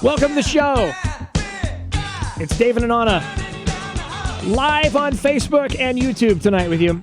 Welcome to the show. It's Davin and Anna, live on Facebook and YouTube tonight with you.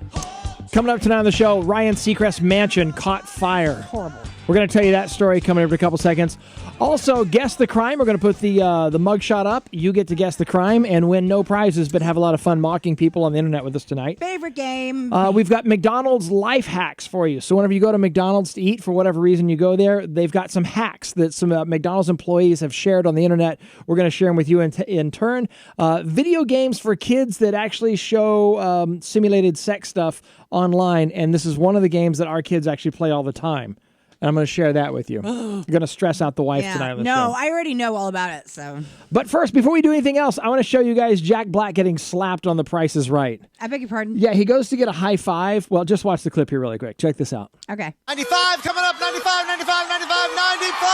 Coming up tonight on the show, Ryan Seacrest's mansion caught fire. Horrible. We're going to tell you that story coming up in a couple seconds. Also, guess the crime. We're going to put the mugshot up. You get to guess the crime and win no prizes, but have a lot of fun mocking people on the internet with us tonight. Favorite game. We've got McDonald's life hacks for you. So whenever you go to McDonald's to eat, for whatever reason you go there, they've got some hacks that some McDonald's employees have shared on the internet. We're going to share them with you in turn. Video games for kids that actually show simulated sex stuff online, and this is one of the games that our kids actually play all the time. And I'm going to share that with you. I'm going to stress out the wife tonight on the show. No, I already know all about it. So, but first, before we do anything else, I want to show you guys Jack Black getting slapped on The Price is Right. I beg your pardon? Yeah, he goes to get a high five. Well, just watch the clip here really quick. Check this out. Okay. 95 coming up, 95, 95, 95, 95!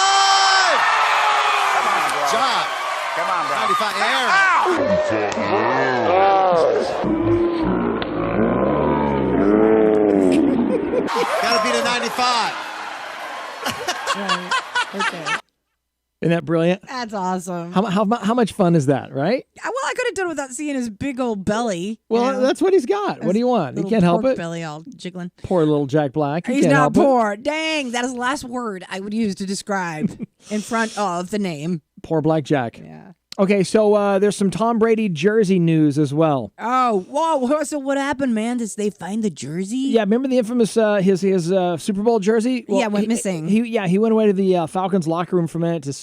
Come on, bro. Job. Come on, bro. 95, Gotta beat a 95. Right. Okay. Isn't that brilliant? That's awesome. How much fun is that, right? Well, I could have done without seeing his big old belly. Well, that's what he's got. What do you want? He can't help it. Belly all jiggling. Poor little Jack Black. He's not poor. Dang, that is the last word I would use to describe in front of the name. Poor Black Jack. Yeah. Okay, so there's some Tom Brady jersey news as well. Oh, whoa. So what happened, man? Did they find the jersey? Yeah, remember the infamous his Super Bowl jersey? Well, went missing. He went away to the Falcons locker room for a minute to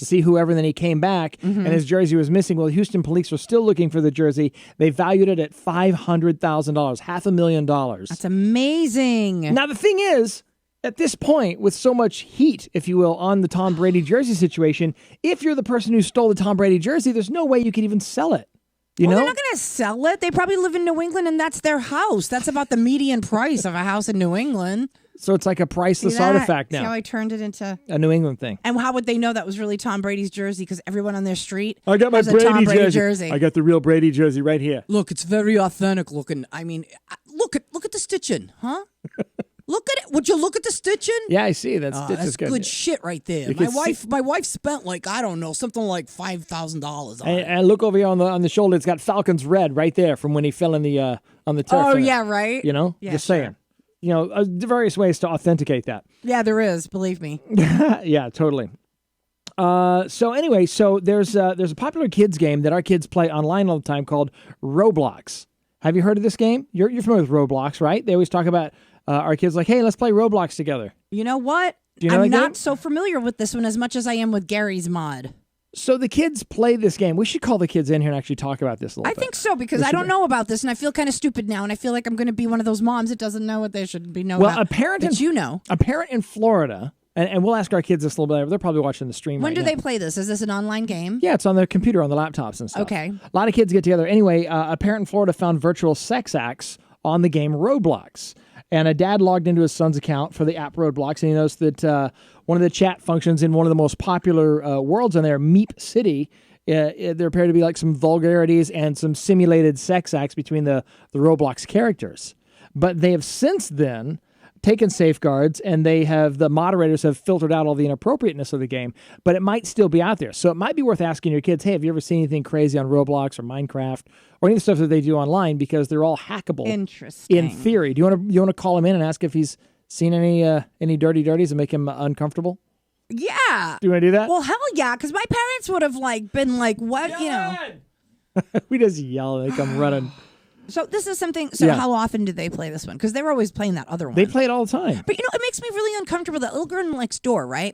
see whoever, and then he came back, and his jersey was missing. Well, Houston police are still looking for the jersey. They valued it at $500,000, $500,000. That's amazing. Now, the thing is, at this point, with so much heat, if you will, on the Tom Brady jersey situation, if you're the person who stole the Tom Brady jersey, there's no way you could even sell it. You know? They're not going to sell it. They probably live in New England, and that's their house. That's about the median price of a house in New England. So it's like a priceless artifact now. See how I turned it into a New England thing. And how would they know that was really Tom Brady's jersey? Because everyone on their street I got my has a Tom Brady jersey. I got the real Brady jersey right here. Look, it's very authentic looking. I mean, look at the stitching, huh? Look at it. Would you look at the stitching? Yeah, I see. That's good shit right there. My wife spent something like $5,000 on it. And look over here on the shoulder. It's got Falcons red right there from when he fell on the turf. Oh yeah, right. You know, yeah, just saying. You know, various ways to authenticate that. Yeah, there is. Believe me. Yeah, totally. So anyway, there's a popular kids game that our kids play online all the time called Roblox. Have you heard of this game? You're familiar with Roblox, right? They always talk about our kids like, hey, let's play Roblox together. You know what? Do you know I'm that not game? so familiar with this one as much as I am with Gary's mod. So the kids play this game. We should call the kids in here and actually talk about this a little bit. I think so, because I don't know about this, and I feel kind of stupid now, and I feel like I'm going to be one of those moms that doesn't know what they should be knowing about. A parent in Florida, and we'll ask our kids this a little bit later. They're probably watching the stream When right do now. they play this? Is this an online game? Yeah, it's on their computer, on the laptops and stuff. Okay. A lot of kids get together. Anyway, a parent in Florida found virtual sex acts on the game Roblox. And a dad logged into his son's account for the app Roblox, and he noticed that one of the chat functions in one of the most popular worlds on there, Meep City, there appear to be like some vulgarities and some simulated sex acts between the Roblox characters. But they have since then taken safeguards, and the moderators have filtered out all the inappropriateness of the game, but it might still be out there. So it might be worth asking your kids, hey, have you ever seen anything crazy on Roblox or Minecraft or any of the stuff that they do online, because they're all hackable. Interesting. In theory. Do you want to call him in and ask if he's seen any dirties that make him uncomfortable? Yeah. Do you want to do that? Well, hell yeah, because my parents would have been like, what, you know. We just yell and they come running. So this is something. So how often do they play this one? Because they were always playing that other one. They play it all the time. But it makes me really uncomfortable. That little girl next door, right?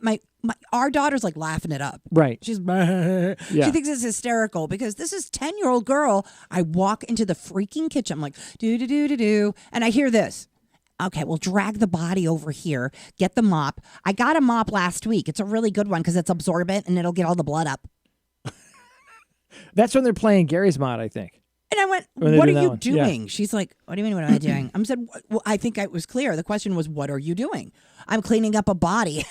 Our daughter's laughing it up. Right. She's she thinks it's hysterical because this is 10-year-old girl. I walk into the freaking kitchen. I'm like, do, and I hear this. Okay, well, drag the body over here. Get the mop. I got a mop last week. It's a really good one because it's absorbent and it'll get all the blood up. That's when they're playing Gary's mod, I think. And I went, what are you doing? Yeah. She's like, what do you mean, what am I doing? I said, well, I think it was clear. The question was, what are you doing? I'm cleaning up a body.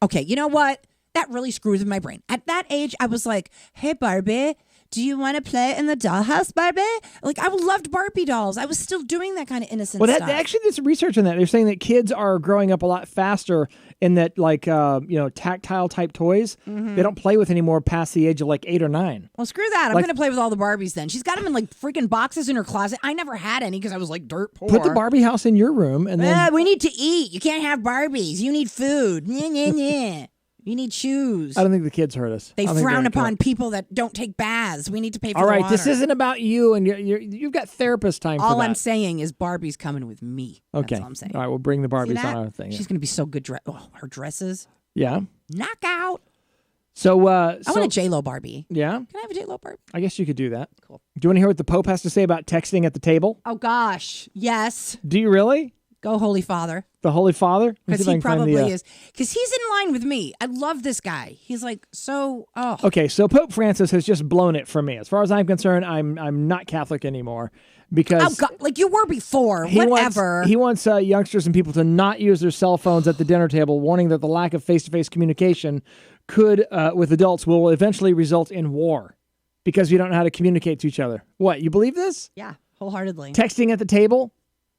Okay, you know what? That really screws with my brain. At that age, I was like, hey, Barbie, do you want to play in the dollhouse, Barbie? Like, I loved Barbie dolls. I was still doing that kind of innocent Well, stuff. actually, there's some research on that. They're saying that kids are growing up a lot faster in that, like, tactile type toys. They don't play with anymore past the age of like 8 or 9. Well, screw that. I'm going to play with all the Barbies then. She's got them in like freaking boxes in her closet. I never had any because I was like dirt poor. Put the Barbie house in your room, and then we need to eat. You can't have Barbies. You need food. Nyeh, nyeh, nyeh. You need shoes. I don't think the kids hurt us. They frown upon people that don't take baths. We need to pay for all the right, water. this isn't about you, and you've got therapist time for that. All I'm saying is Barbie's coming with me. Okay. That's all I'm saying. All right, we'll bring the Barbies on our thing. She's going to be so good. Her dresses. Yeah. Knockout. So, I want a J-Lo Barbie. Yeah? Can I have a J-Lo Barbie? I guess you could do that. Cool. Do you want to hear what the Pope has to say about texting at the table? Oh, gosh. Yes. Do you really? Go, Holy Father. The Holy Father? Because he probably is. Because he's in line with me. I love this guy. He's like, Okay, so Pope Francis has just blown it for me. As far as I'm concerned, I'm not Catholic anymore. Because like you were before, whatever. He wants youngsters and people to not use their cell phones at the dinner table, warning that the lack of face-to-face communication could, with adults, will eventually result in war because we don't know how to communicate to each other. What, you believe this? Yeah, wholeheartedly. Texting at the table?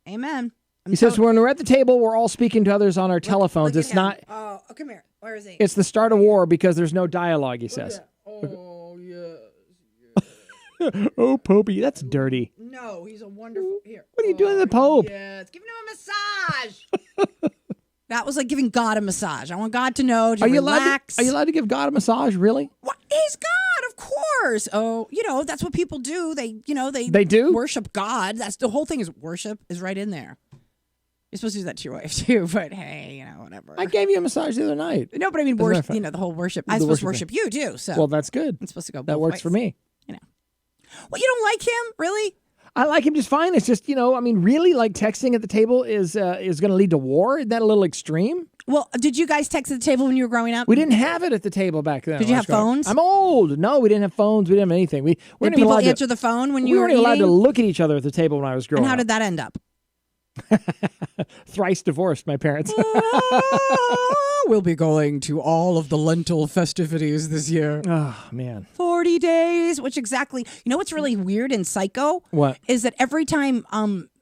Amen. He says when we're at the table, we're all speaking to others on our telephones. Look it's not. Oh, come here. Where is he? It's the start of war because there's no dialogue, he says. Oh, yes. Oh, Popey, that's dirty. No, he's a wonderful... Here. What are you doing to the Pope? Yes, giving him a massage. That was like giving God a massage. I want God to know to relax. Are you allowed to give God a massage, really? What? He's God, of course. Oh, that's what people do. They do? worship God. That's the whole thing is worship is right in there. You're supposed to do that to your wife too, but hey, whatever. I gave you a massage the other night. No, but I mean, worship, the whole worship. I'm supposed to worship you too, so. Well, that's good. I'm supposed to go both That works ways. for me. Well, you don't like him, really? I like him just fine. It's just, really, like texting at the table is going to lead to war. Isn't that a little extreme? Well, did you guys text at the table when you were growing up? We didn't have it at the table back then. Did you have phones? I'm old. No, we didn't have phones. We didn't have anything. Did people answer the phone when you were weren't eating? allowed to look at each other at the table when I was growing up. And how did that end up? Thrice divorced, my parents. We'll be going to all of the lentil festivities this year. Oh, man. 40 days, which exactly... You know what's really weird and psycho? What? Is that every time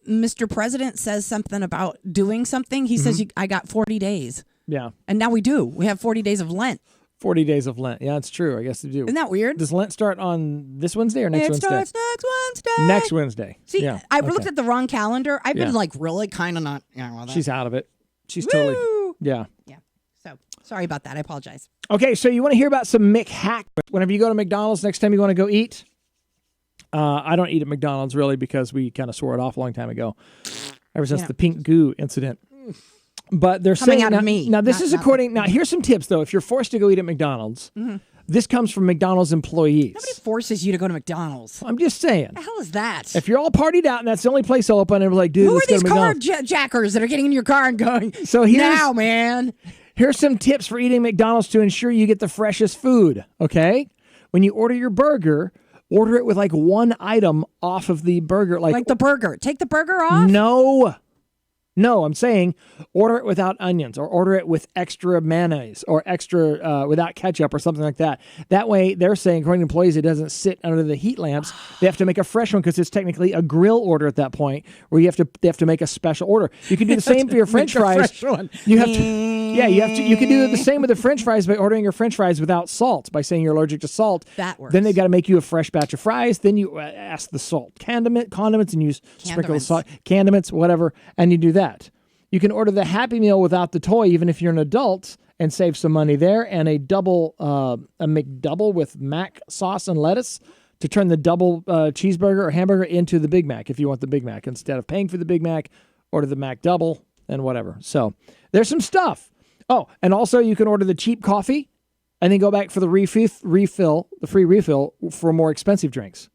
Mr. President says something about doing something, he says, I got 40 days. Yeah. And now we do. We have 40 days of Lent. 40 days of Lent. Yeah, it's true. I guess they do. Isn't that weird? Does Lent start on this Wednesday or next Wednesday? It starts next Wednesday. Next Wednesday. See, yeah. I looked at the wrong calendar. I've been Yeah. like really kind of not... She's out of it. She's Woo! totally... Yeah. Yeah. So, sorry about that. I apologize. Okay, so you want to hear about some McHack. Whenever you go to McDonald's, next time you want to go eat, I don't eat at McDonald's really because we kind of swore it off a long time ago, ever since the pink goo incident. But they're Coming saying out now, of me. Now this is according. Now here's some tips though. If you're forced to go eat at McDonald's, this comes from McDonald's employees. Nobody forces you to go to McDonald's. I'm just saying. What the hell is that? If you're all partied out and that's the only place open, and we're like, dude, who are let's go these to car McDonald's. jackers that are getting in your car and going? So here's, now, man. Here's some tips for eating McDonald's to ensure you get the freshest food. Okay, when you order your burger, order it with like one item off of the burger, Like the burger. Take the burger off? No, I'm saying order it without onions or order it with extra mayonnaise or extra without ketchup or something like that. That way, they're saying, according to employees, it doesn't sit under the heat lamps. They have to make a fresh one because it's technically a grill order at that point where they have to make a special order. You can do the same for your French fries. You have to. Yeah, you can do the same with the French fries by ordering your French fries without salt by saying you're allergic to salt. That works. Then they've got to make you a fresh batch of fries. Then you ask the salt condiments and you sprinkle the salt, condiments, whatever, and you do that. You can order the Happy Meal without the toy, even if you're an adult, and save some money there. And a McDouble with mac sauce and lettuce to turn the double cheeseburger or hamburger into the Big Mac if you want the Big Mac. Instead of paying for the Big Mac, order the McDouble and whatever. So there's some stuff. Oh, and also you can order the cheap coffee and then go back for the free refill for more expensive drinks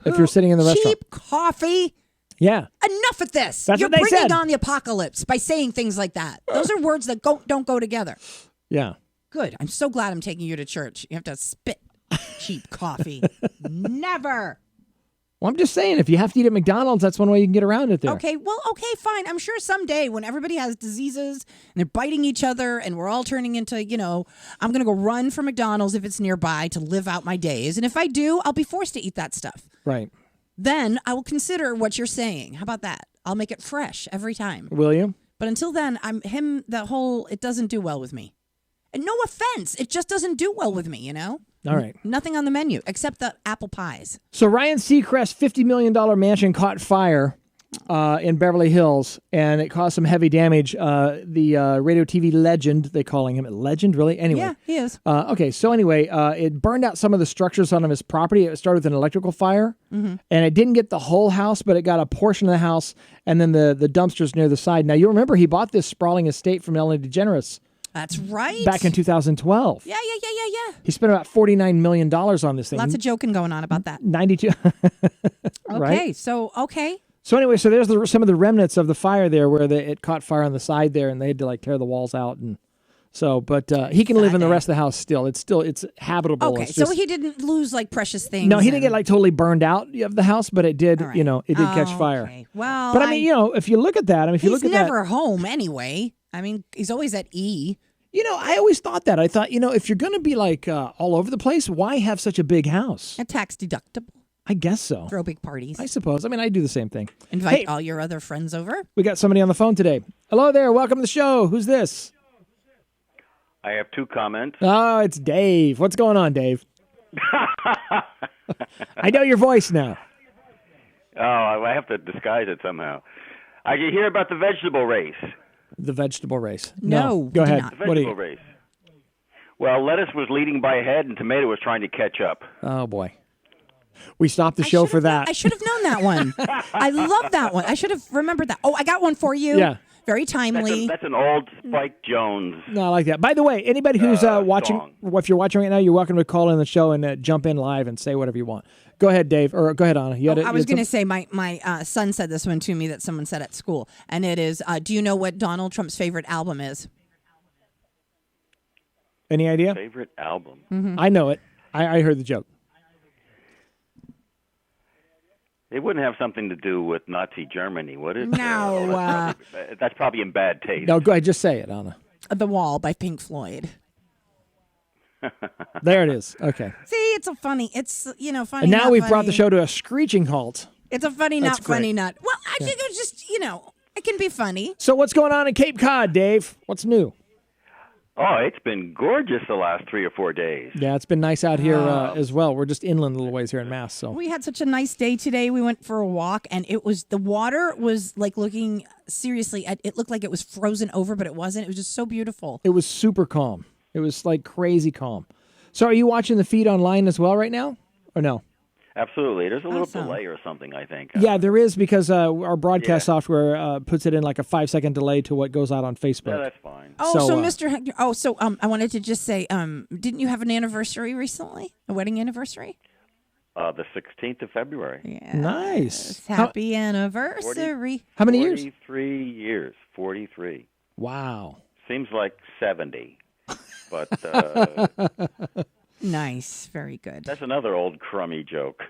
if you're sitting in the restaurant. Cheap coffee? Yeah. Enough of this. That's You're what they bringing said. on the apocalypse by saying things like that. Those are words that don't go together. Yeah. Good. I'm so glad I'm taking you to church. You have to spit cheap coffee. Never. Well, I'm just saying, if you have to eat at McDonald's, that's one way you can get around it there. Okay, well, okay, fine. I'm sure someday when everybody has diseases and they're biting each other and we're all turning into, I'm going to go run for McDonald's if it's nearby to live out my days. And if I do, I'll be forced to eat that stuff. Right. Then I will consider what you're saying. How about that? I'll make it fresh every time. Will you? But until then, it doesn't do well with me. And no offense, it just doesn't do well with me, All right. Nothing on the menu except the apple pies. So Ryan Seacrest's $50 million mansion caught fire in Beverly Hills, and it caused some heavy damage. The radio TV legend, they calling him a legend, really? Anyway. Yeah, he is. Okay, so anyway, it burned out some of the structures on his property. It started with an electrical fire, and it didn't get the whole house, but it got a portion of the house, and then the dumpsters near the side. Now, you remember he bought this sprawling estate from Ellen DeGeneres. That's right. Back in 2012. Yeah. He spent about $49 million on this thing. Lots of joking going on about that. 92. Right? Okay. So anyway, so there's some of the remnants of the fire there where it caught fire on the side there, and they had to tear the walls out, and so. But he can live in the rest of the house still. It's habitable. Okay, it's so he didn't lose precious things. No, he didn't get totally burned out of the house, but it did. Right. It did catch fire. Okay. Well, but I mean, if you look at that, if you look at that, he's never home anyway. I mean, he's always at E. I always thought that. I thought, if you're going to be all over the place, why have such a big house? A tax deductible. I guess so. Throw big parties. I suppose. I mean, I do the same thing. Invite all your other friends over. We got somebody on the phone today. Hello there. Welcome to the show. Who's this? I have 2 comments. Oh, it's Dave. What's going on, Dave? I know your voice now. Oh, I have to disguise it somehow. Did you hear about the vegetable race? The vegetable race. No, Go we did ahead. not. The What do vegetable race. Well, lettuce was leading by a head, and tomato was trying to catch up. Oh, boy. We stopped the show for that. I should have known that one. I love that one. I should have remembered that. Oh, I got one for you. Yeah. Very timely. That's an old Spike Jones. No, I like that. By the way, anybody who's watching, song. if you're watching right now, you're welcome to call in the show and jump in live and say whatever you want. Go ahead, Dave, or go ahead, Anna. I was going to say my son said this one to me that someone said at school, and it is, do you know what Donald Trump's favorite album is? Any idea? Favorite album? Mm-hmm. I know it. I heard the joke. It wouldn't have something to do with Nazi Germany, would it? No. That's probably in bad taste. No, go ahead. Just say it, Anna. The Wall by Pink Floyd. There it is. Okay. See, it's funny. Funny. And now not we've funny. brought the show to a screeching halt. It's a funny, That's not funny, great. not. Well, I think it was just, it can be funny. So what's going on in Cape Cod, Dave? What's new? Oh, it's been gorgeous the last 3 or 4 days. Yeah, it's been nice out here as well. We're just inland a little ways here in Mass. So We had such a nice day today. We went for a walk, and the water was looking seriously. It looked like it was frozen over, but it wasn't. It was just so beautiful. it was super calm. It was crazy calm. So are you watching the feed online as well right now, or no? Absolutely. There's a little Awesome. delay or something, I think. Yeah, there is because our broadcast software puts it in a 5-second delay to what goes out on Facebook. Yeah, that's fine. Oh, So, so Mr. Hector, I wanted to just say, didn't you have an anniversary recently? A wedding anniversary? The 16th of February. Yeah. Nice. Happy anniversary. How many years? 43 years. 43. Wow. Seems like 70. But Nice. Very good. that's another old crummy joke.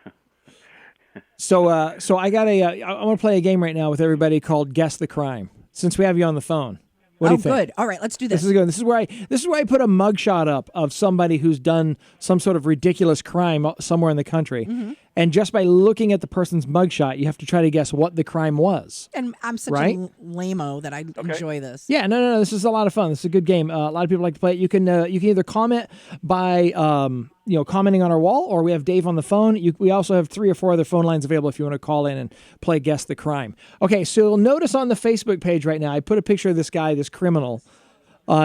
So I got I want to play a game right now with everybody called Guess the Crime. Since we have you on the phone, what do you think? Good. All right, let's do this. This is good. This is where I put a mugshot up of somebody who's done some sort of ridiculous crime somewhere in the country, and just by looking at the person's mugshot, you have to try to guess what the crime was. And I'm such Right? a lame-o that I enjoy this. Yeah, no. This is a lot of fun. This is a good game. A lot of people like to play it. You can either comment by commenting on our wall, or we have Dave on the phone. We also have 3 or 4 other phone lines available if you want to call in and play Guess the Crime. Okay, so you'll notice on the Facebook page right now, I put a picture of this guy, this criminal.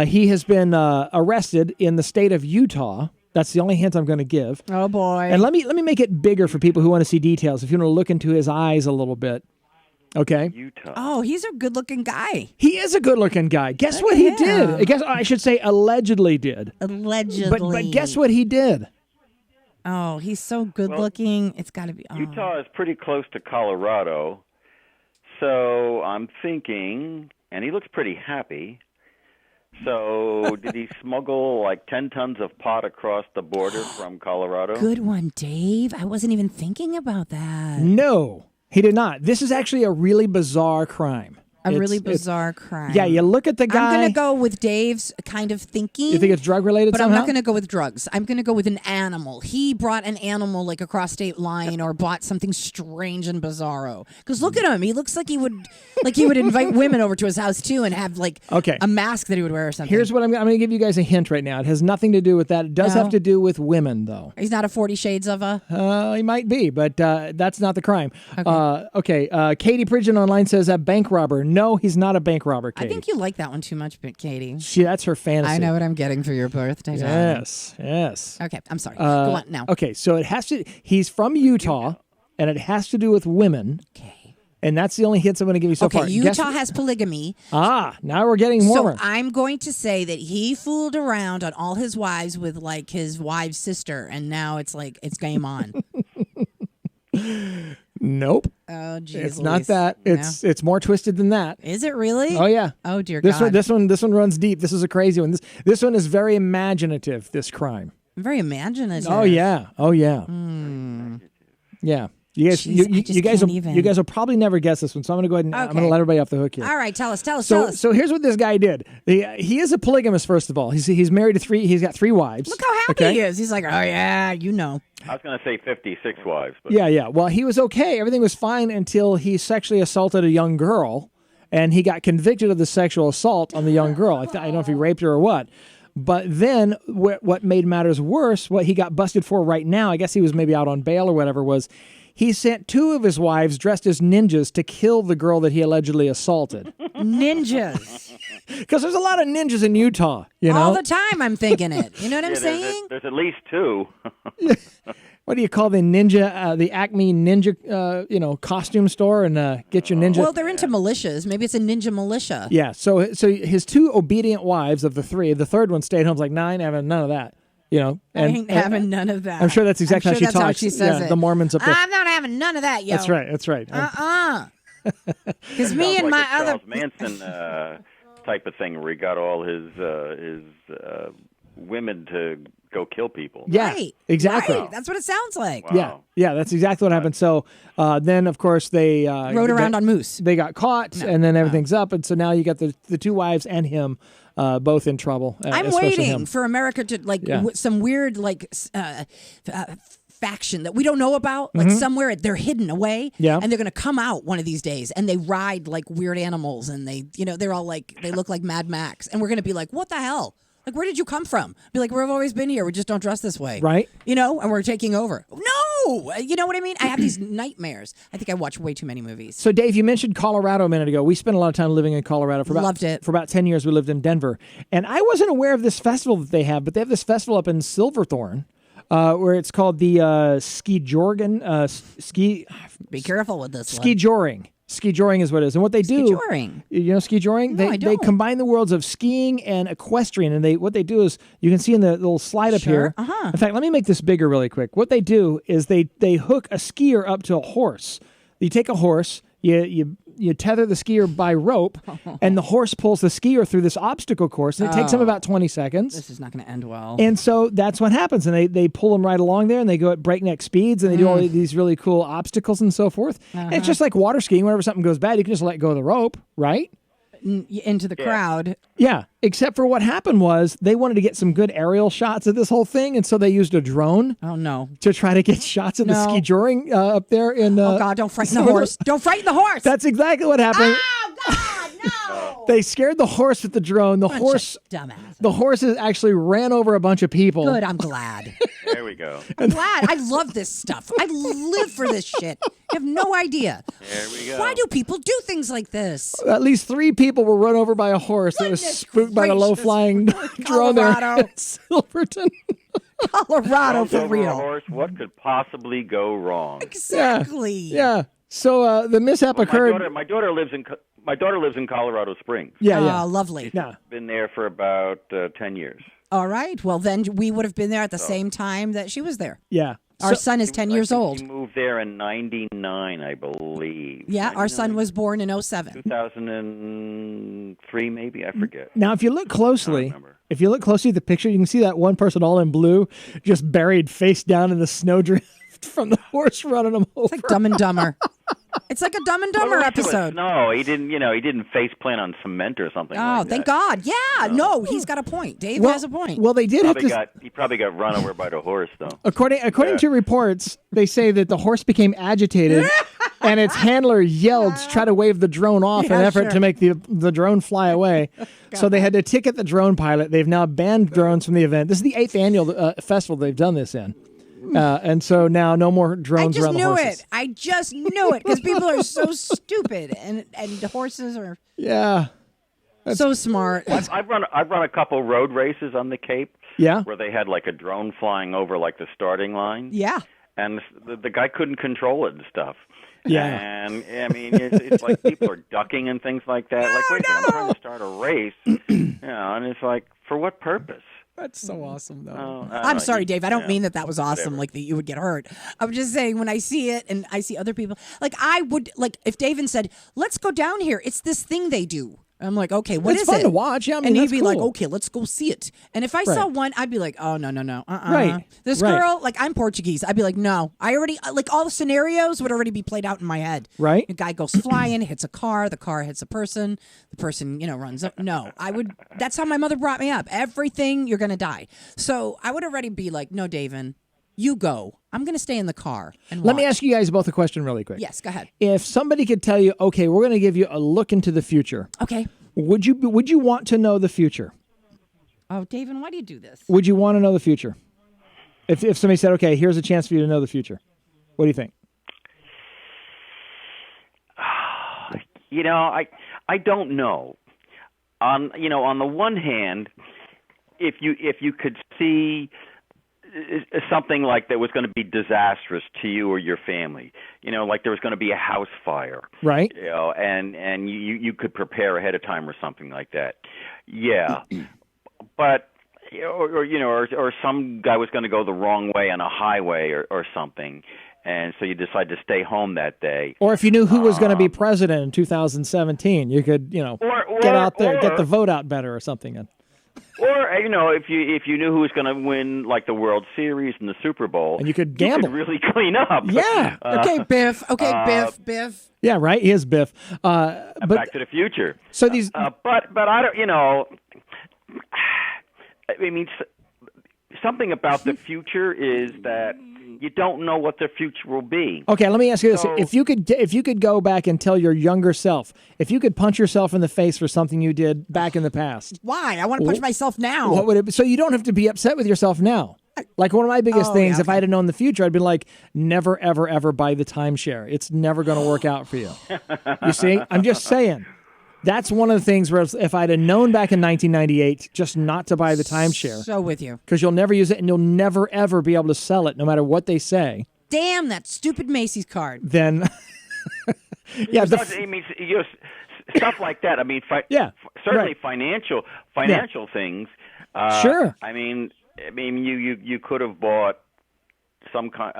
He has been arrested in the state of Utah. That's the only hint I'm going to give. Oh boy. And let me make it bigger for people who want to see details. If you want to look into his eyes a little bit. Okay. Utah. Oh, he's a good-looking guy. He is a good-looking guy. Guess Look what at he him. did? I should say allegedly did. Allegedly. But guess what he did? Oh, he's so good-looking. It's got to be. Oh. Utah is pretty close to Colorado, so I'm thinking, and he looks pretty happy, So did he smuggle like 10 tons of pot across the border from Colorado? Good one, Dave. I wasn't even thinking about that. No, he did not. This is actually a really bizarre crime. A really bizarre crime. Yeah, you look at the guy. I'm going to go with Dave's kind of thinking. You think it's drug related But somehow? I'm not going to go with drugs. I'm going to go with an animal. He brought an animal like across state line or bought something strange and bizarro. Because look at him. He looks like he would invite women over to his house too and have like a mask that he would wear or something. Here's what I'm going to give you guys a hint right now. It has nothing to do with that. It does have to do with women, though. He's not a 40 Shades of a... He might be, but that's not the crime. Okay. Katie Pridgeon online says a bank robber. No, he's not a bank robber, Katie. I think you like that one too much, Katie. That's her fantasy. I know what I'm getting for your birthday. Yes. Okay, I'm sorry. Go on now. Okay, so it has to. He's from Utah, and it has to do with women. Okay. And that's the only hints I'm going to give you so far. Okay, Utah has polygamy. Now we're getting warmer. So I'm going to say that he fooled around on all his wives with like his wife's sister, and now it's like it's game on. Nope. Oh, geez, it's not that. It's more twisted than that. Is it really? Oh yeah. Oh dear God. This one runs deep. This is a crazy one. This one is very imaginative. This crime. Very imaginative. Oh yeah. Yeah. You guys, Jeez, you guys will probably never guess this one, so I'm going to go ahead and I'm going to let everybody off the hook here. All right, tell us. So here's what this guy did. He is a polygamist, first of all. He's married to three. He's got 3 wives. Look how happy he is. He's like, oh yeah, you know. I was going to say 56 wives. But... Yeah. Well, he was okay. Everything was fine until he sexually assaulted a young girl, and he got convicted of the sexual assault on the young girl. I don't know if he raped her or what. But then what made matters worse, what he got busted for right now, I guess he was maybe out on bail or whatever, was he sent 2 of his wives dressed as ninjas to kill the girl that he allegedly assaulted. Ninjas. Because there's a lot of ninjas in Utah, you know? All the time I'm thinking it. You know what I'm saying? There's at least 2. What do you call the ninja, the Acme ninja, costume store and get your ninja? Well, they're into militias. Maybe it's a ninja militia. Yeah, so his 2 obedient wives of the 3, the third one stayed home, was like, "Nah, I ain't having none of that." You know, I ain't having none of that. I'm sure that's exactly how she talks. How she says it. The Mormons up there. I'm not having none of that, yo. That's right. Because me and like my a other Charles Manson type of thing where he got all his women to go kill people. Yeah, right. exactly. Right. That's what it sounds like. Wow. Yeah, that's exactly what happened. So then, of course, they rode around on moose. They got caught, and then everything's up, and so now you got the 2 wives and him both in trouble. I'm waiting for America to some weird faction that we don't know about, like somewhere they're hidden away, and they're going to come out one of these days, and they ride like weird animals, and they're all like they look like Mad Max, and we're going to be like, what the hell? Like, where did you come from? Be like, we've always been here. We just don't dress this way. Right. And we're taking over. No! You know what I mean? I have these nightmares. I think I watch way too many movies. So, Dave, you mentioned Colorado a minute ago. We spent a lot of time living in Colorado. Loved it. For about 10 years, we lived in Denver. And I wasn't aware of this festival that they have, but they have this festival up in Silverthorne where it's called the Ski Jorgen. Be careful with this Ski Joring. Ski joring is what it is. And what they do... Ski joring. You know ski joring? No, I don't. They combine the worlds of skiing and equestrian. And what they do is, you can see in the little slide up here. Uh-huh. In fact, let me make this bigger really quick. What they do is they hook a skier up to a horse. You take a horse, you tether the skier by rope, and the horse pulls the skier through this obstacle course, and it takes them about 20 seconds. This is not going to end well. And so that's what happens. And they pull them right along there, and they go at breakneck speeds, and they do all these really cool obstacles and so forth. And it's just like water skiing. Whenever something goes bad, you can just let go of the rope, right? Into the crowd. Yeah, except for what happened was they wanted to get some good aerial shots of this whole thing, and so they used a drone. Oh, no. To try to get shots of the ski joring up there in... oh, God, don't frighten the horse. Don't frighten the horse. That's exactly what happened. Oh, God, no. They scared the horse with the drone. The horses actually ran over a bunch of people. Good, I'm glad. There we go. I'm glad. I love this stuff. I live for this shit. You have no idea. There we go. Why do people do things like this? At least 3 people were run over by a horse that was spooked by the low-flying drone there at Silverton. Colorado, for Over a real. horse, what could possibly go wrong? Exactly. Yeah. So the mishap occurred. My daughter lives in Colorado Springs. Yeah. Lovely. Yeah. Been there for about 10 years. All right. Well, then we would have been there at the same time that she was there. Yeah. Our son is 10 years old. He moved there in 99, I believe. Yeah, our son was born in 07. 2003, maybe, I forget. Now, if you look closely, at the picture, you can see that one person all in blue just buried face down in the snowdrift from the horse running them over. It's like Dumb and Dumber. It's like a Dumb and Dumber episode. No, he didn't face plant on cement or something. Oh, thank God. Yeah, no, he's got a point. Dave has a point. Well, they did He probably got run over by the horse, though. According to reports, they say that the horse became agitated and its handler yelled to try to wave the drone off in an effort to make the drone fly away. So they had to ticket the drone pilot. They've now banned drones from the event. This is the 8th annual festival they've done this in. And so now no more drones around the horses. I just knew it because people are so stupid and the horses are so smart. I've run a couple road races on the Cape. Yeah, where they had like a drone flying over like the starting line. Yeah, and the guy couldn't control it and stuff. Yeah, and I mean it's like people are ducking and things like that. Like wait a minute, I'm trying to start a race, and it's like for what purpose? That's so awesome, though. I'm sorry, Dave. I don't mean that was awesome, like that you would get hurt. I'm just saying when I see it and I see other people, like I would, like if Davin said, let's go down here. It's this thing they do. I'm like, okay, what is it? It's fun to watch. Yeah, I mean, and he'd that's be cool. like, okay, let's go see it. And if I saw one, I'd be like, oh, no. Right. This girl, like I'm Portuguese. I'd be like, no. I already, like all the scenarios would already be played out in my head. Right. A guy goes flying, hits a car, the car hits a person, the person, runs up. No, that's how my mother brought me up. Everything, you're going to die. So I would already be like, no, Davin, you go. I'm going to stay in the car and watch. Let me ask you guys both a question really quick. Yes, go ahead. If somebody could tell you, okay, we're going to give you a look into the future. Okay. Would you want to know the future? Oh, Davin, why do you do this? Would you want to know the future? If somebody said, okay, here's a chance for you to know the future. What do you think? I don't know. On the one hand, if you could see something like that was going to be disastrous to you or your family, like there was going to be a house fire, right? And you could prepare ahead of time or something like that. Yeah, but or some guy was going to go the wrong way on a highway or something. And so you decide to stay home that day. Or if you knew who was going to be president in 2017, you could, get out there, get the vote out better or something. Or if you knew who was going to win like the World Series and the Super Bowl, and you could gamble, you could really clean up. Yeah. Okay, Biff. Okay, Biff. Yeah, right. He is Biff. But Back to the Future. So these, but I don't. I mean, something about the future is that you don't know what the future will be. Okay, let me ask you this: if you could go back and tell your younger self, if you could punch yourself in the face for something you did back in the past, why? I want to punch myself now. What would it be? So you don't have to be upset with yourself now. Like one of my biggest things, if I had known the future, I'd been like, never, ever, ever buy the timeshare. It's never going to work out for you. You see? I'm just saying. That's one of the things where if I'd have known back in 1998 just not to buy the timeshare. So with you. Because you'll never use it and you'll never, ever be able to sell it no matter what they say. Damn, that stupid Macy's card. Then, yeah. Stuff like that. I mean, certainly financial things. Sure. I mean, you could have bought some kind,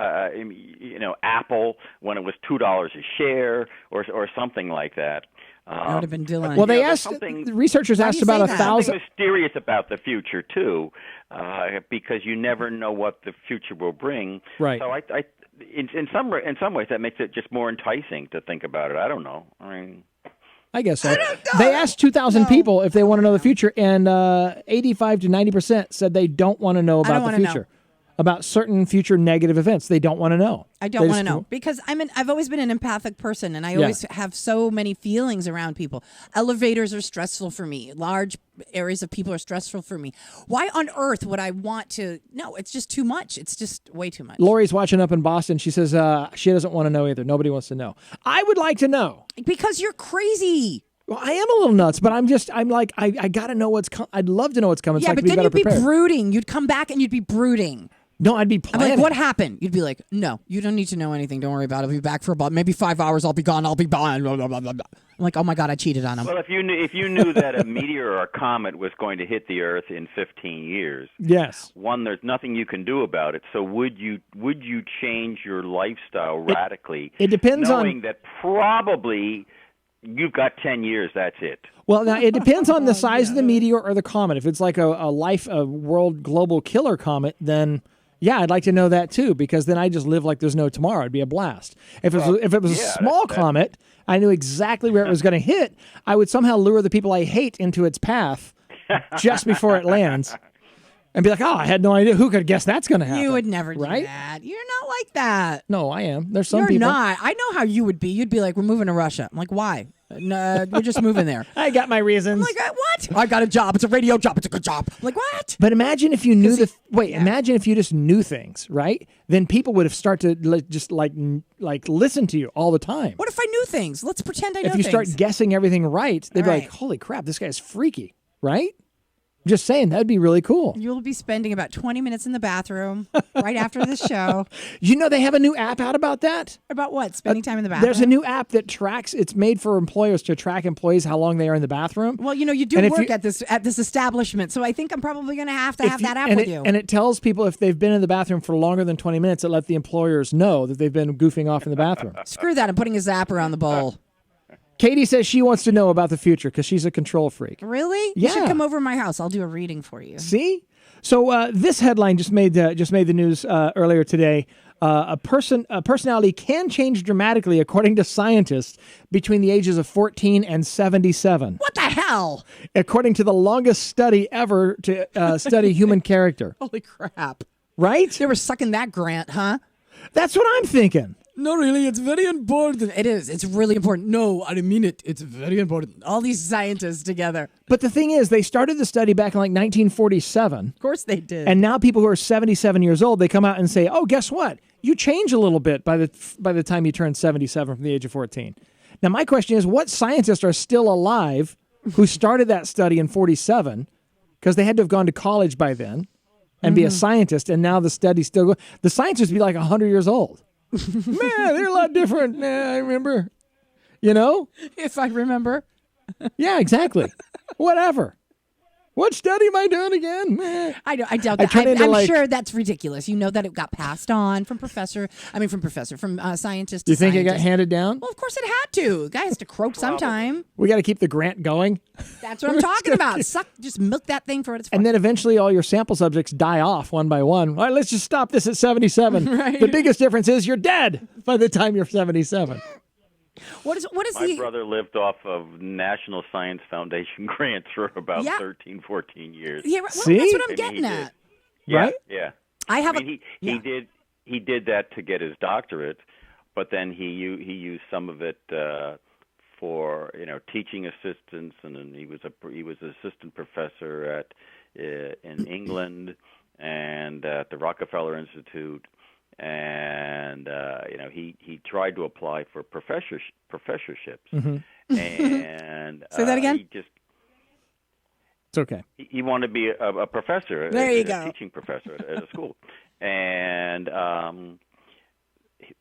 Apple when it was $2 a share or something like that. That would have been Dylan. Well, the researchers asked about 1,000. Something mysterious about the future too, because you never know what the future will bring. Right. So in some ways, that makes it just more enticing to think about it. I don't know. I guess so. They asked 2,000 people if they want to know the future, and 85 to 90% said they don't want to know about the future. About certain future negative events. They don't want to know. I don't want to know because I've always been an empathic person and I always have so many feelings around people. Elevators are stressful for me. Large areas of people are stressful for me. Why on earth would I want to? No, it's just too much. It's just way too much. Lori's watching up in Boston. She says she doesn't want to know either. Nobody wants to know. I would like to know. Because you're crazy. Well, I am a little nuts, but I'm like, I got to know what's coming. I'd love to know what's coming. Yeah, so but then you'd be prepared. brooding. You'd come back and you'd be brooding. No, I'd be I'm planning. like, what happened? You'd be like, no, you don't need to know anything. Don't worry about it. I'll be back for about maybe 5 hours. I'll be gone. I'll be gone. Blah, blah, blah, blah, blah. I'm like, oh my God, I cheated on him. Well, if you knew that a meteor or a comet was going to hit the Earth in 15 years, yes. one, there's nothing you can do about it. So would you change your lifestyle radically? It depends knowing that probably you've got 10 years. That's it. Well, now it depends on the size of the meteor or the comet. If it's like a world global killer comet, then yeah, I'd like to know that too, because then I just live like there's no tomorrow. It'd be a blast. If it was a small comet, I knew exactly where it was going to hit. I would somehow lure the people I hate into its path just before it lands, and be like, "Oh, I had no idea. Who could guess that's going to happen?" You would never do right? that. You're not like that. No, I am. There's some You're people. not. I know how you would be. You'd be like, we're moving to Russia. I'm like, why? No, we're just moving there. I got my reasons. I'm like, what? I got a job. It's a radio job. It's a good job. I'm like, what? But imagine if you knew imagine if you just knew things, right? Then people would have started to just like listen to you all the time. What if I knew things? Let's pretend I know If you things. start guessing everything right, they'd be Right. like, "Holy crap, this guy's freaky," right? Just saying, that'd be really cool. You'll be spending about 20 minutes in the bathroom right after this show. You know they have a new app out about that? About what? Spending time in the bathroom? There's a new app that tracks, it's made for employers to track employees how long they are in the bathroom. Well, you do And if work you- at this establishment, so I think I'm probably going to have that app with you. And it tells people if they've been in the bathroom for longer than 20 minutes, it let the employers know that they've been goofing off in the bathroom. Screw that. I'm putting a zapper on the bowl. Katie says she wants to know about the future because she's a control freak. Really? Yeah. You should come over to my house. I'll do a reading for you. See? So this headline just made the news earlier today. A personality can change dramatically, according to scientists, between the ages of 14 and 77. What the hell? According to the longest study ever to study human character. Holy crap. Right? They were sucking that grant, huh? That's what I'm thinking. No, really, it's very important. It is. It's really important. No, I didn't mean it. It's very important. All these scientists together. But the thing is, they started the study back in like 1947. Of course they did. And now people who are 77 years old, they come out and say, "Oh, guess what? You change a little bit by the time you turn 77 from the age of 14." Now, my question is, what scientists are still alive who started that study in 47? Because they had to have gone to college by then and be a scientist, and now the study's still going. The scientists would be like 100 years old. Man, they're a lot different. Nah, I remember. You know? if I remember. Yeah, exactly. Whatever. What study am I doing again? Meh. I doubt that. I'm sure that's ridiculous. You know that it got passed on from scientist to You think it got scientist. handed down? Well, of course it had to. The guy has to croak sometime. We got to keep the grant going. That's what I'm talking about. Just milk that thing for what it's for. And then eventually all your sample subjects die off one by one. All right, let's just stop this at 77. Right. The biggest difference is you're dead by the time you're 77. What is My brother lived off of National Science Foundation grants for about Yeah. 13, 14 years. Yeah, well, See? that's what I'm I mean, getting he at. did. Yeah, Right? Yeah. I have He did that to get his doctorate, but then he used some of it for teaching assistants, and then he was an assistant professor at in England and at the Rockefeller Institute, and he tried to apply for professorships, and Say that again? It's okay. he wanted to be a professor, There you a go. teaching professor at a school, and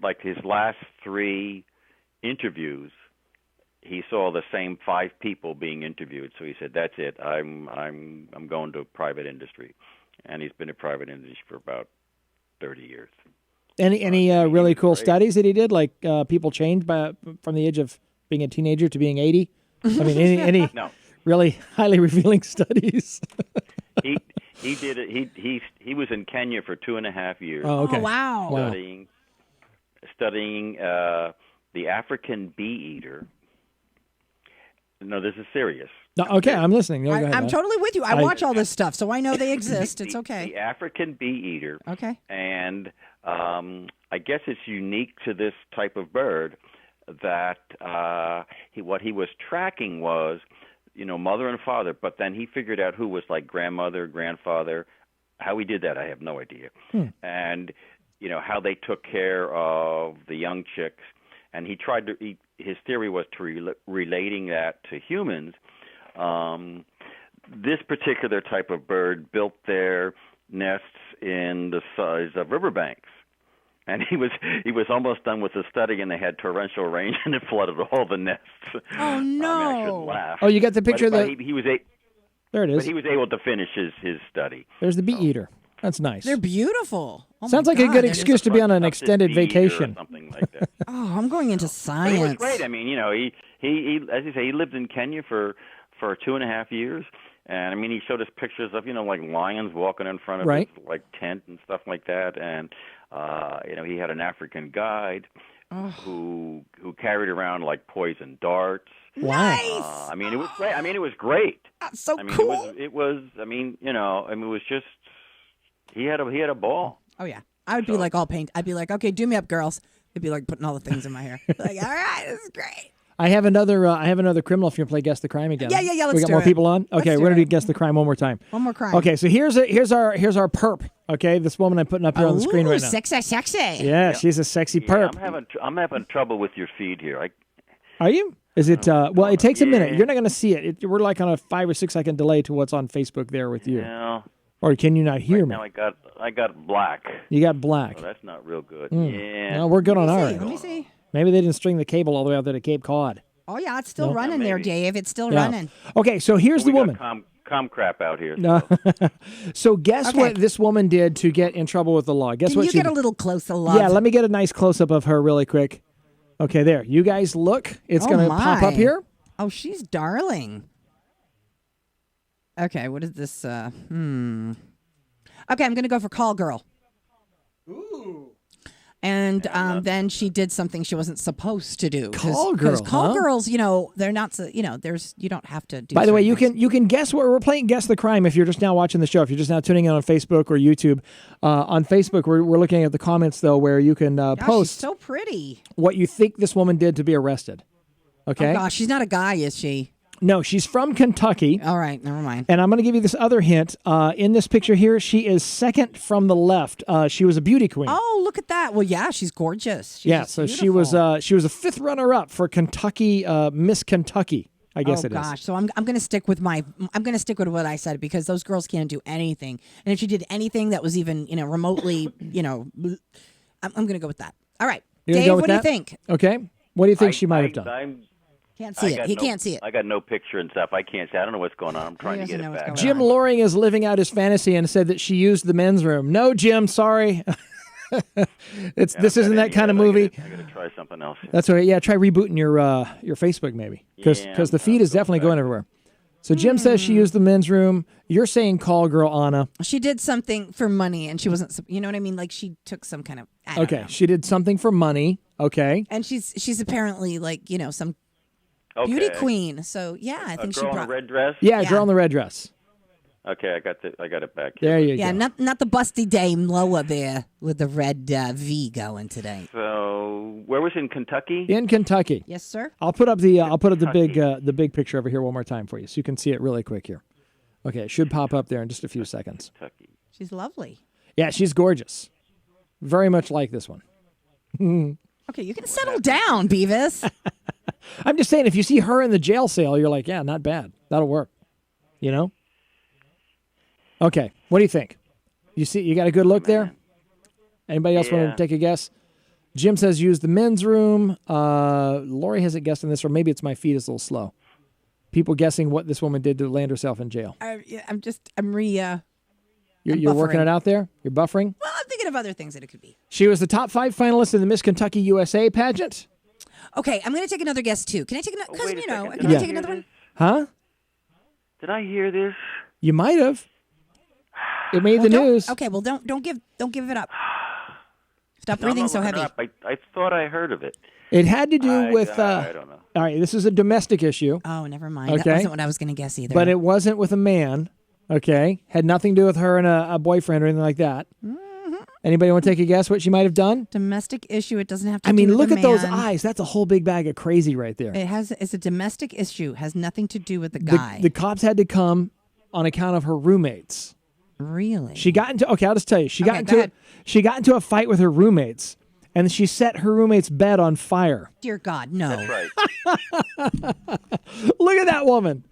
like his last 3 interviews, he saw the same 5 people being interviewed. So he said, "That's it. I'm going to private industry," and he's been in private industry for about 30 years. Any really cool great. studies that he did? Like people changed from the age of being a teenager to being 80? I mean, any No. really highly revealing studies? He did it. He was in Kenya for 2.5 years. Oh, okay. Oh, wow. Studying the African bee eater. No, this is serious. No, okay, I'm listening. No, go ahead, I'm Matt. totally with you. I watch all this stuff, so I know they exist. It's The okay. African bee eater. Okay. And I guess it's unique to this type of bird that what he was tracking was, mother and father, but then he figured out who was like grandmother, grandfather. How he did that, I have no idea. And, how they took care of the young chicks. And he tried to, his theory was to relating that to humans. This particular type of bird built their nests in the size of riverbanks. And he was almost done with the study, and they had torrential rain, and it flooded all the nests. Oh, no. I shouldn't laugh. Oh, you got the picture but, of the... he was There it is. But he was able to finish his study. There's the bee eater. That's nice. They're beautiful. Oh Sounds my like a God, good they're excuse just- to be on an Up to extended deer or vacation. something like that. Oh, I'm going into But science. it was great. I mean, he as you say, he lived in Kenya for 2.5 years. And I mean, he showed us pictures of, like lions walking in front of Right. his tent and stuff like that. And he had an African guide who carried around poison darts. Nice. I mean, it was great. It was great. That's so I mean, cool. it was. It was just he had a ball. Oh yeah, I would be like all paint. I'd be like, okay, do me up, girls. It'd be like putting all the things in my hair. Like, all right, this is great. I have another criminal if you want to play Guess the Crime again. Yeah, We let's got do more it. people on? Let's Okay, do we're going to it. do Guess the Crime one more time. One more crime. Okay, so here's our perp, okay? This woman I'm putting up here on the screen right now. Sexy. Yeah, she's a sexy perp. I'm having trouble with your feed here. Are you? Is it, well, it takes a minute. Yeah. You're not going to see it. We're like on a 5 or 6 second delay to what's on Facebook there with you. Yeah. Or can you not hear me? Now I got black. You got black. Oh, that's not real good. Hmm. Yeah. No, we're good on our Let end. me see. Maybe they didn't string the cable all the way out there to Cape Cod. Oh yeah, it's still running there, maybe. Dave. It's still Yeah. running. Okay, so here's the We woman. got com crap out here. No. So guess Okay. what this woman did to get in trouble with the law? Guess Can what you she get did? a little closer, love? Yeah, let me get a nice close up of her really quick. Okay, there. You guys look. It's Oh, going to pop up my. here. Oh, she's darling. Okay, what is this? Okay, I'm going to go for call girl. Ooh. And then she did something she wasn't supposed to do. Call girl, Because call huh? girls, they're not. There's you don't have to do. By the way, certain you things. can guess what we're playing. Guess the crime. If you're just now watching the show, if you're just now tuning in on Facebook or YouTube, on Facebook we're looking at the comments though, where you can Gosh, post she's so pretty. what you think this woman did to be arrested. Okay. Oh gosh, she's not a guy, is she? No, she's from Kentucky. All right, never mind. And I'm going to give you this other hint. In this picture here, she is second from the left. She was a beauty queen. Oh, look at that. Well, yeah, she's gorgeous. She's yeah, just so beautiful. she was a fifth runner-up for Kentucky Miss Kentucky. I guess it is. Oh gosh, so I'm going to stick with what I said because those girls can't do anything. And if she did anything that was even remotely I'm going to go with that. All right, You're gonna Dave, go with what do you that? think? Okay. What do you think she might have done? Can't see it. He can't see it. I got no picture and stuff. I can't see. I don't know what's going on. I'm trying to doesn't get know it what's back. going Jim Loring is living out his fantasy and said that she used the men's room. No, Jim, sorry. This isn't that kind of movie. I got to try something else. That's all right. Yeah, try rebooting your Facebook maybe, because the feed is definitely going everywhere. So Jim says she used the men's room. You're saying call girl Anna. She did something for money, and she wasn't. You know what I mean? Like she took some kind of. I don't Okay, know. she did something for money. Okay. And she's apparently some Okay. beauty queen. So yeah, I A think she girl in brought. a red dress. Yeah, Yeah. girl in the red dress. Okay, I got it back. There you Yeah, go. not the busty dame Loa there with the red V going today. So where was it, in Kentucky? In Kentucky. Yes, sir. I'll put up the big picture over here one more time for you, so you can see it really quick here. Okay, it should pop up there in just a few seconds. Kentucky. She's lovely. Yeah, she's gorgeous. Very much like this one. Okay, you can settle down, Beavis. I'm just saying, if you see her in the jail cell, you're like, yeah, not bad. That'll work. You know? Okay, what do you think? You got a good look there? Anybody else want Yeah. to take a guess? Jim says use the men's room. Lori hasn't guessed on this, or maybe it's my feed is a little slow. People guessing what this woman did to land herself in jail. I'm You're working buffering. it out there? You're buffering? Well, I'm thinking of other things that it could be. She was the top 5 finalist in the Miss Kentucky USA pageant. Okay, I'm going to take another guess too. Can I take another? Because Wait a second. can Did I Yeah. take another one? Huh? Did I hear this? You might have. It made Well, the don't- news. Okay, well don't give it up. Stop No, I'm breathing not so looking heavy. it up. I thought I heard of it. It had to do with. I don't know. All right, this is a domestic issue, Oh, never mind. Okay. That wasn't what I was going to guess either. but it wasn't with a man. Okay, had nothing to do with her and a boyfriend or anything like that. Mm-hmm. Anybody want to take a guess what she might have done? domestic issue. It doesn't have to. I mean, do with look the at those man. eyes. That's a whole big bag of crazy right there. It's a domestic issue. Has nothing to do with the guy. The cops had to come on account of her roommates. Really? She got into. Okay, I'll just tell you. She Okay, go ahead. She got into a fight with her roommates, and she set her roommate's bed on fire. Dear God, no. That's right. Look at that woman.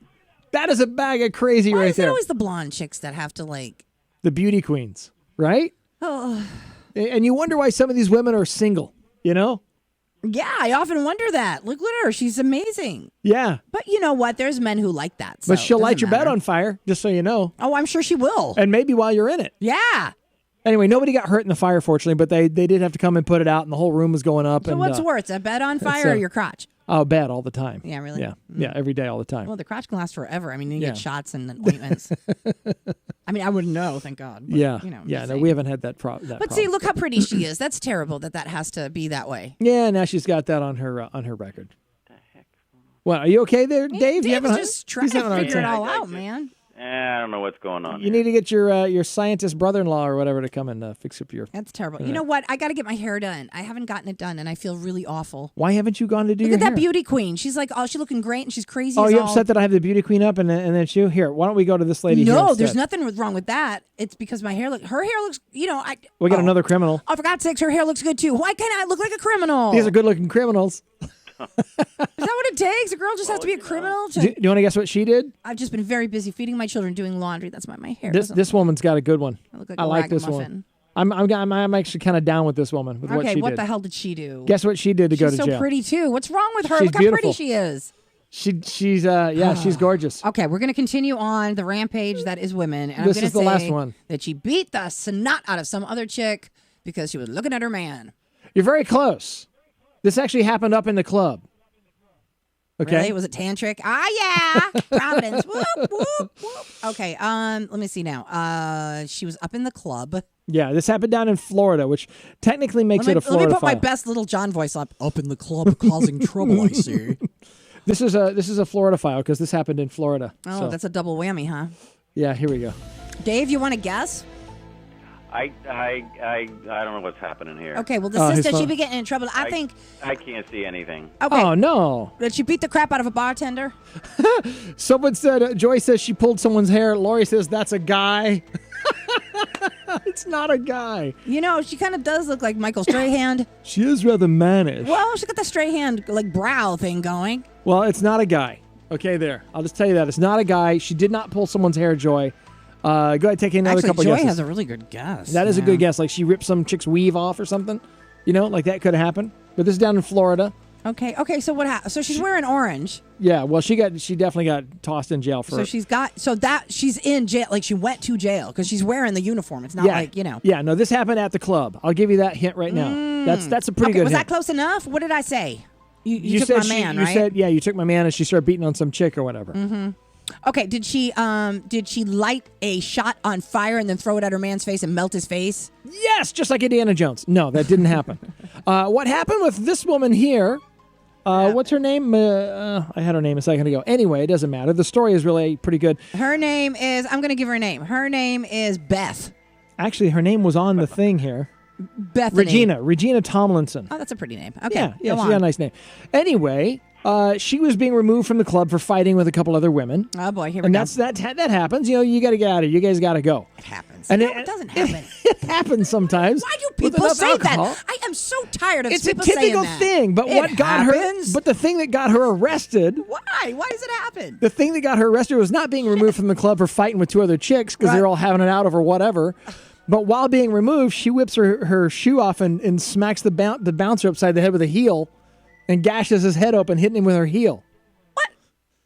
That is a bag of crazy Why right is it there. always the blonde chicks that have to The beauty queens, right? Oh. And you wonder why some of these women are single, you know? Yeah, I often wonder that. Look at her. She's amazing. Yeah. But you know what? There's men who like that. So But she'll it light doesn't your bed matter. on fire, just so you know. Oh, I'm sure she will. And maybe while you're in it. Yeah. Anyway, nobody got hurt in the fire, fortunately, but they did have to come and put it out, and the whole room was going up. So and what's worse, a bed on fire or your crotch? Oh, bad all the time. Yeah, really? Yeah, yeah, every day, all the time. Well, the crotch can last forever. I mean, you Yeah. get shots and ointments. I mean, I wouldn't know, thank God. But, yeah, you know, yeah. just No, saying. we haven't had that But problem. see, look how pretty she is. That's terrible that has to be that way. Yeah, now she's got that on her record. Well, are you okay there, Dave? You Dave's having a- just trying he's to having a hard figure it time. all out, man. I don't know what's going on. You need to get your scientist brother-in-law or whatever to come and fix up your. That's terrible. You know what? I got to get my hair done. I haven't gotten it done, and I feel really awful. Why haven't you gone to do Look your at that hair? beauty queen. She's like, oh, she's looking great, and she's crazy. Oh, as you're all. upset that I have the beauty queen up and then it's you? Here, why don't we go to this lady here No, instead? there's nothing wrong with that. It's because my hair her hair looks, We got another criminal. Oh, for God's sakes, her hair looks good too. Why can't I look like a criminal? These are good-looking criminals. Is that what it takes? A girl just has to be a criminal? Do you want to guess what she did? I've just been very busy feeding my children, doing laundry. That's why my hair This doesn't woman's got a good one. look like I a like this ragamuffin. one. I'm actually kind of down with this woman with what Okay, she what did. the hell did she do? Guess what she did to go She's to so jail? pretty too. What's wrong with her? She's Look how pretty beautiful. she is. She's gorgeous. Okay, we're going to continue on the rampage that is women. And This I'm going is to the say last one. that she beat the snot out of some other chick because she was looking at her man. You're very close. This actually happened up in the club. Okay. Really? Was it tantric? Ah, yeah. Providence. Whoop, whoop, whoop. Okay, let me see now. She was up in the club. Yeah, this happened down in Florida, which technically makes it a Let Florida me put my file. best little John voice up. Up in the club causing trouble, I see. This is a Florida file because this happened in Florida. Oh, So, that's a double whammy, huh? yeah. Here we go. Dave, you want to guess? I don't know what's happening here. Okay, well, the Oh, his sister, she phone. be getting in trouble. I think, I can't see anything. okay, Oh no! did she beat the crap out of a bartender? Someone said Joy says she pulled someone's hair. Lori says that's a guy. It's not a guy. You know, she kind of does look like Michael Strahan. She is rather mannish. Well, she's got the Strahan, like, brow thing going. Well, it's not a guy. Okay, there. I'll just tell you that it's not a guy. She did not pull someone's hair, Joy. Go ahead, take another Actually, couple Joy guesses. has a really good guess. That is a Yeah. good guess. Like she ripped some chick's weave off or something. You know, like that could have happened. But this is down in Florida. Okay, so what happened? So she's wearing orange. Yeah, well, she definitely got tossed in jail for. So she's in jail, like she went to jail because she's wearing the uniform. It's not yeah, like, you know. Yeah, no, this happened at the club. I'll give you that hint right now. That's a pretty Okay, good was hint. that close enough? What did I say? You took said my man, you right? said you took my man, and she started beating on some chick or whatever. Mm-hmm. Okay, did she light a shot on fire and then throw it at her man's face and melt his face? Yes, just like Indiana Jones. No, that didn't happen. What happened with this woman here? What's her name? I had her name a second ago. Anyway, it doesn't matter. The story is really pretty good. Her name is, I'm going to give her a name. Her name is Beth. Actually, her name was on the thing here. Bethany. Regina Tomlinson. Oh, that's a pretty name. Okay, Yeah, go she's on. got a nice name. Anyway, she was being removed from the club for fighting with a couple other women. Oh boy, here we And go. that happens. You know, you got to get out of here. You guys got to go. It happens. And No, it doesn't happen. It happens sometimes. Why do with people enough say alcohol. that? I am so tired of It's a people saying typical that. thing, but It what got happens? her? But the thing that got her arrested. Why? Why does it happen? The thing that got her arrested was not being removed from the club for fighting with two other chicks because Right. they're all having it out over whatever. But while being removed, she whips her shoe off and smacks the bouncer upside the head with a heel and gashes his head open, hitting him with her heel. What?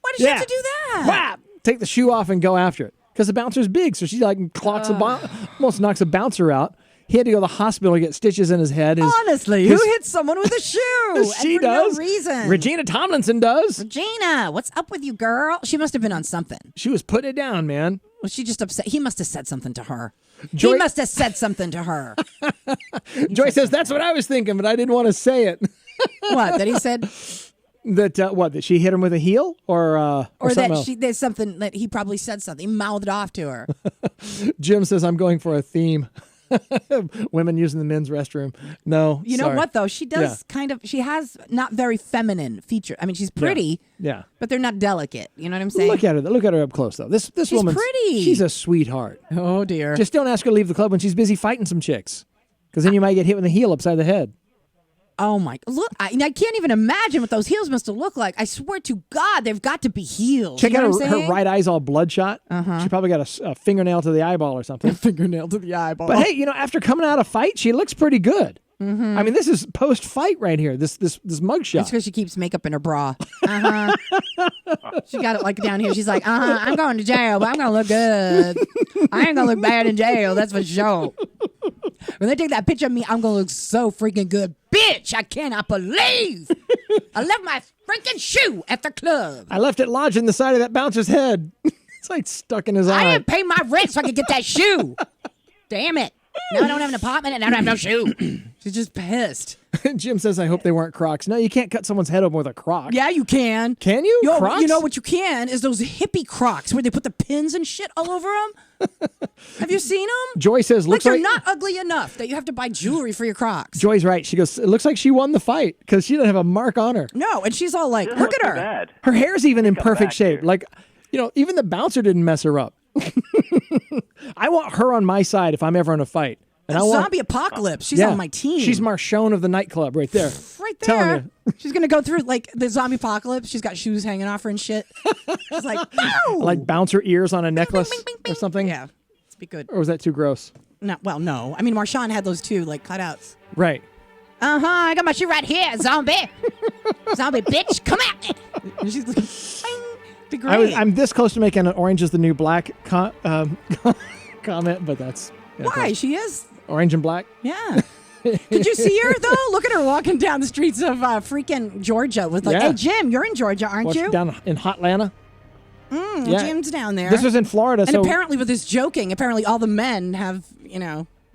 Why does she have to do that? Whap! Take the shoe off and go after it. Because the bouncer's big, so she like clocks almost knocks a bouncer out. He had to go to the hospital to get stitches in his head. Honestly, who hits someone with a shoe? She and for does. No reason. Regina Tomlinson does. Regina, what's up with you, girl? She must have been on something. She was putting it down, man. Was she just upset? He must have said something to her. Joy- He must have said something to her. Joy says, that's what I was thinking, but I didn't want to say it. What? That he said? That she hit him with a heel or Or something that else? there's something that he probably said something. He mouthed off to her. Jim says, I'm going for a theme. Women using the men's restroom. No, You know sorry. what, though? She does she has not very feminine features. I mean, she's pretty, Yeah. but they're not delicate. You know what I'm saying? Look at her. Look at her up close, though. This woman's pretty. She's a sweetheart. Oh, dear. Just don't ask her to leave the club when she's busy fighting some chicks, because then you might get hit with a heel upside the head. Oh my! Look, I can't even imagine what those heels must have looked like. I swear to God, they've got to be heels. Check you know out what I'm her saying? right eye's all bloodshot. She probably got a fingernail to the eyeball or something. Fingernail to the eyeball. But hey, after coming out of fight, she looks pretty good. Mm-hmm. I mean, this is post-fight right here. This mugshot. That's because she keeps makeup in her bra. She got it like down here. She's like, I'm going to jail, but I'm going to look good. I ain't going to look bad in jail. That's for sure. When they take that picture of me, I'm going to look so freaking good. Bitch, I cannot believe I left my freaking shoe at the club. I left it lodged in the side of that bouncer's head. It's like stuck in his eye. I didn't pay my rent so I could get that shoe. Damn it. Now I don't have an apartment and I don't have no shoe. She's just pissed. Jim says, I hope they weren't Crocs. No, you can't cut someone's head open with a Croc. Yeah, you can. Can you? Yo, Crocs? you know what you can is those hippie Crocs where they put the pins and shit all over them. Have you seen them? Joy says, looks they're like not ugly enough that you have to buy jewelry for your Crocs. Joy's right. She goes, it looks like she won the fight because she didn't have a mark on her. No, and she's all like, Doesn't look look at too her. bad. Her hair's even in perfect back shape. here. Like, even the bouncer didn't mess her up. I want her on my side if I'm ever in a fight. And I want Zombie apocalypse. She's on my team. She's Marchionne of the nightclub right there. right telling there. She's gonna go through like the zombie apocalypse. She's got shoes hanging off her and shit. She's like, bow! Like bouncer ears on a necklace bing, bing, bing. or something. Yeah, let's be good. Or was that too gross? No, well, no. I mean, Marchionne had those too, like cutouts. Right. I got my shoe right here, zombie. Zombie bitch, come at me. And she's like, bing. Be great. I'm this close to making an Orange is the New Black comment, but that's Why? She is. Orange and Black. Yeah. Did you see her though? Look at her walking down the streets of freaking Georgia with like, Yeah. hey Jim, you're in Georgia, aren't Well, you? down in Hotlanta. Yeah. Jim's down there. This was in Florida, and so apparently with this joking, apparently all the men have,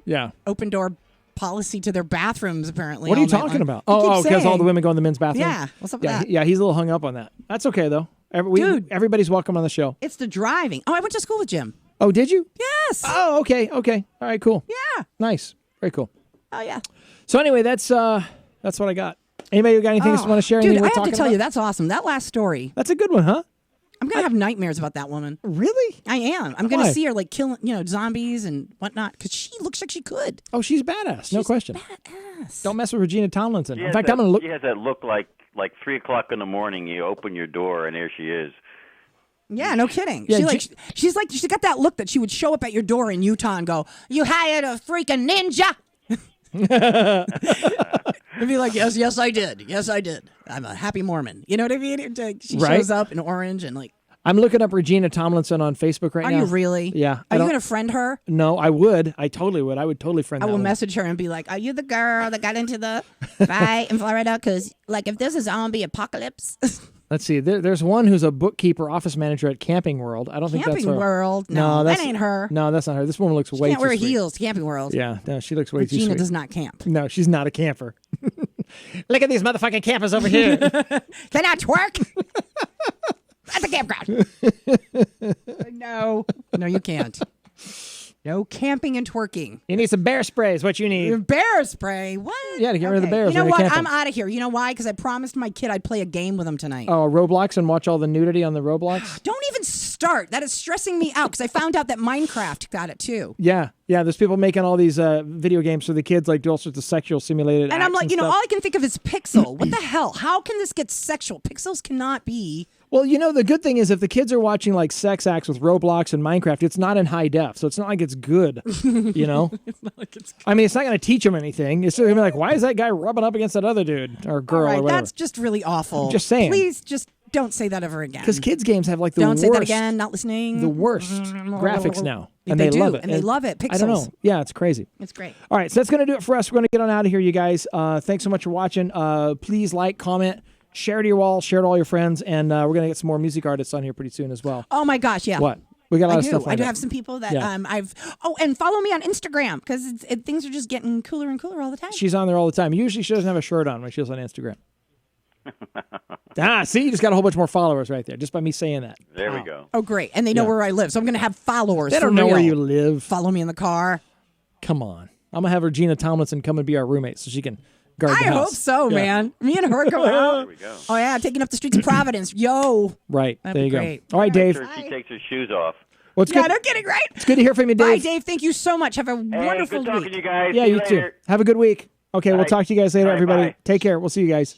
yeah. open door policy to their bathrooms apparently. What are you all night talking long. about? He Oh, keeps because all saying- the women go in the men's bathroom. Yeah. What's up with Yeah, that? yeah, he's a little hung up on that. That's okay though. Dude. Everybody's welcome on the show. It's the driving. Oh, I went to school with Jim. Oh, did you? Yes. Oh, okay. All right, cool. Yeah. Nice. Very cool. Oh yeah. So anyway, that's what I got. Anybody got anything want to share? Dude, anything we're I have to talking tell about? you, that's awesome. That last story. That's a good one, huh? I'm gonna have nightmares about that woman. Really? I am. I'm Why? gonna see her like killing, zombies and whatnot because she looks like she could. Oh, she's badass. No She's question. Badass. Don't mess with Regina Tomlinson. She In has fact, that, I'm going to look. She has that look like 3:00 in the morning. You open your door and there she is. Yeah, no kidding. Yeah, She's got that look that she would show up at your door in Utah and go, "You hired a freaking ninja." And be like, yes, I did. Yes, I did. I'm a happy Mormon. You know what I mean? She Right. shows up in orange and like. I'm looking up Regina Tomlinson on Facebook right Are now. you really? Yeah. Are you going to friend her? No, I would. I totally would. I would totally friend I that will woman. message her and be like, "Are you the girl that got into the fight in Florida? Because like, if there's a zombie apocalypse, Let's see. There's one who's a bookkeeper, office manager at Camping World. I don't think that's Camping her. World, no, that that's, ain't her. No, that's not her. This woman looks way Can't too wear sweet. heels to Camping World. Yeah, no, she looks way too Regina sweet. does not camp. No, she's not a camper. Look at these motherfucking campers over here. Can I twerk? At the campground. No, you can't. No camping and twerking. You need some bear spray is what you need. Bear spray? What? Yeah, to get rid of the bears You know when what? you're camping. I'm out of here. You know why? Because I promised my kid I'd play a game with him tonight. Oh, Roblox and watch all the nudity on the Roblox? Don't even start. That is stressing me out because I found out that Minecraft got it too. Yeah. There's people making all these video games for the kids, like do all sorts of sexual simulated And I'm acts like, all stuff. I can think of is Pixel. What the hell? How can this get sexual? Pixels cannot be. Well, the good thing is if the kids are watching like sex acts with Roblox and Minecraft, it's not in high def, so it's not like it's good. It's not like it's. I mean, it's not going to teach them anything. It's going to be like, why is that guy rubbing up against that other dude or girl All right, or whatever? that's just really awful. Just saying. Please just don't say that ever again. Because kids' games have like the don't worst. say that again. Not listening. The worst graphics now, and They they do, love it. and they love it. I don't know. Pixels. Yeah, it's crazy. It's great. All right, so that's going to do it for us. We're going to get on out of here, you guys. Thanks so much for watching. Please like, comment, share to your wall, share to all your friends, and we're going to get some more music artists on here pretty soon as well. Oh my gosh, yeah. What? We got a lot I of do. stuff. I do have some people that I've. Oh, and follow me on Instagram because things are just getting cooler and cooler all the time. She's on there all the time. Usually she doesn't have a shirt on when she's on Instagram. See, you just got a whole bunch more followers right there just by me saying that. There we go. Oh, great. And they know where I live. So I'm going to have followers. They for don't know where real. you live. Follow me in the car. Come on. I'm going to have Regina Tomlinson come and be our roommate so she can guard the I house. hope so, Yeah. man. Me and her go out. There we go. Oh, yeah. Taking up the streets of Providence. Yo. Right. That'd there be you great. go. All right, Dave. Sure she takes her shoes off. Well, it's Yeah, good. no kidding, right? It's good to hear from you, Dave. Bye, Dave. Thank you so much. Have a Hey, wonderful good talking week. to you guys. Yeah, See you later. too. Have a good week. Okay, we'll talk to you guys later, All right, everybody. bye. Take care. We'll see you guys.